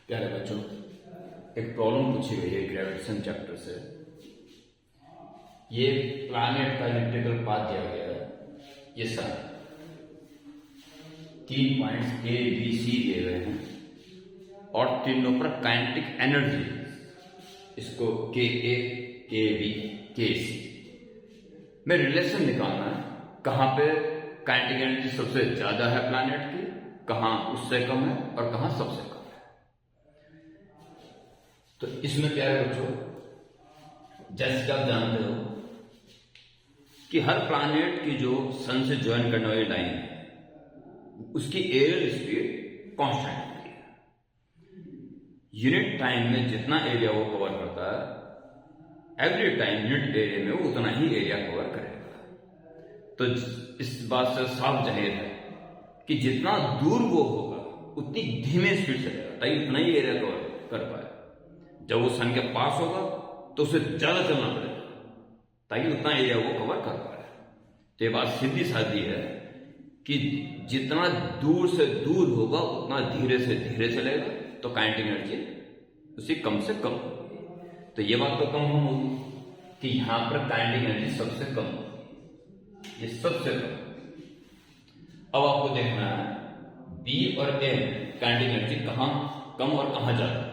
प्यारे बच्चों, एक प्रॉब्लम पूछी गई है ग्रेविटेशन चैप्टर से। ये प्लैनेट का इलेक्ट्रिकल पाथ दिया गया है। ये sir 3 points A B C दिए गए हैं और तीनों पर काइनेटिक एनर्जी, इसको के ए के बी के सी में रिलेशन निकालना है। कहां पे काइनेटिक एनर्जी सबसे ज्यादा है प्लैनेट की, कहां उससे कम है और कहां सबसे कम है। तो इसमें प्यारे बच्चों, जैसे कि आप जानते हो कि हर प्लैनेट की जो सन से ज्वाइन करने वाली लाइन है, उसकी एरियल स्पीड कांस्टेंट होती है। यूनिट टाइम में जितना एरिया वो कवर करता है, एवरी टाइम यूनिट एरिया में वो उतना ही एरिया कवर करेगा। तो इस बात से साफ जाहिर है कि जितना दूर वो होगा उतनी धीमे स्पीड से चलेगा, ताकि उतना ही एरिया कवर कर पाए। जब वो सन के पास होगा तो उसे ज्यादा चलना पड़ेगा ताकि उतना एरिया वो कवर कर पाए। तो ये बात सीधी सादी है कि जितना दूर से दूर होगा उतना धीरे से धीरे चलेगा, तो काइनेटिक एनर्जी उसी कम से कम होगी। तो ये बात तो कम होगी कि यहां पर काइनेटिक एनर्जी सबसे कम होगी, ये सबसे कम। अब आपको देखना है बी और ए काइनेटिक एनर्जी कहां कम और कहां ज्यादा है।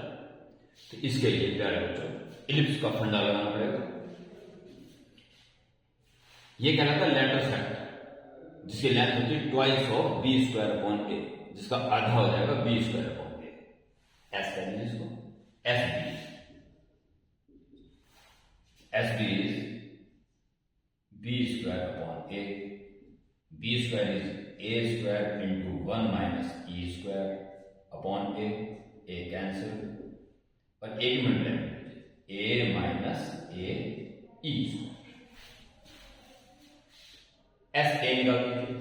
तो इसके लिए प्यारे बच्चों, इलिप्स का फंडा लगाना पड़ेगा। ये कहलाता है लेटरल सेक्टर, जिसकी लेंथ होती है twice of B square upon A, जिसका आधा हो जाएगा B square upon A. S कह लीजिए इसको, S B is B square upon A. B square is A square into 1 minus E square upon A cancel, और एक minute A minus A E square. S A निकाल दीजिए।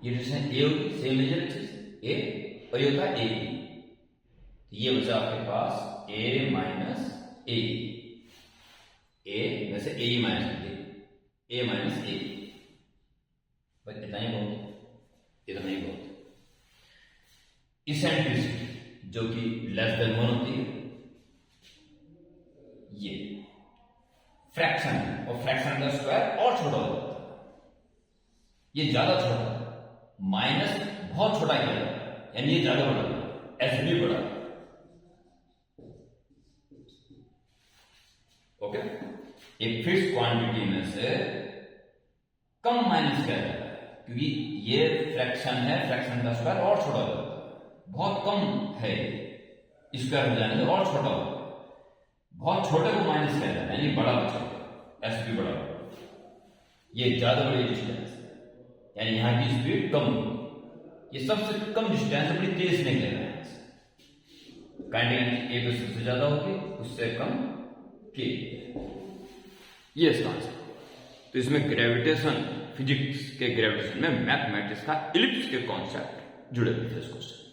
ये distance ए होगी, same major चीज ए, और ये होता है ए बी। ये बचा आपके पास ए माइनस ए, ए वैसे ए माइनस ए माइनस ए, बस इतना ही बहुत, इतना ही बहुत। इसेंट्रिसिटी जो कि लेस देन 1 होती है, ये फ्रैक्शन है, और फ्रैक्शन का स्क्वायर और छोटा हो जाता है। ये ज्यादा छोटा है, माइनस बहुत छोटा किया जाता है, यानी ये ज्यादा बड़ा है, एस भी बड़ा है। ओके, एक फिक्स क्वांटिटी में से कम माइनस किया जाता है, क्योंकि ये फ्रैक्शन है, फ्रैक्शन का स्क्वायर और छोटा हो जाता है। बहुत कम है, स्क्वायर हो जाने से और छोटा होगा। बहुत छोटे को माइनस किया जाता है, यानी बड़ा बचा, एस भी बड़ा। ये ज्यादा बड़ी डिस्टेंस है, यानी यहां की स्पीड कम होगी। ये सबसे कम डिस्टेंस बड़ी तेज निकलेगा यहां से। काइनेटिक ए पे सबसे ज्यादा होगी, उससे कम के। ये इसका आंसर। तो इसमें ग्रेविटेशन, फिजिक्स के ग्रेविटेशन में मैथमेटिक्स का इलिप्स के कॉन्सेप्ट जुड़े हुए थे इस क्वेश्चन।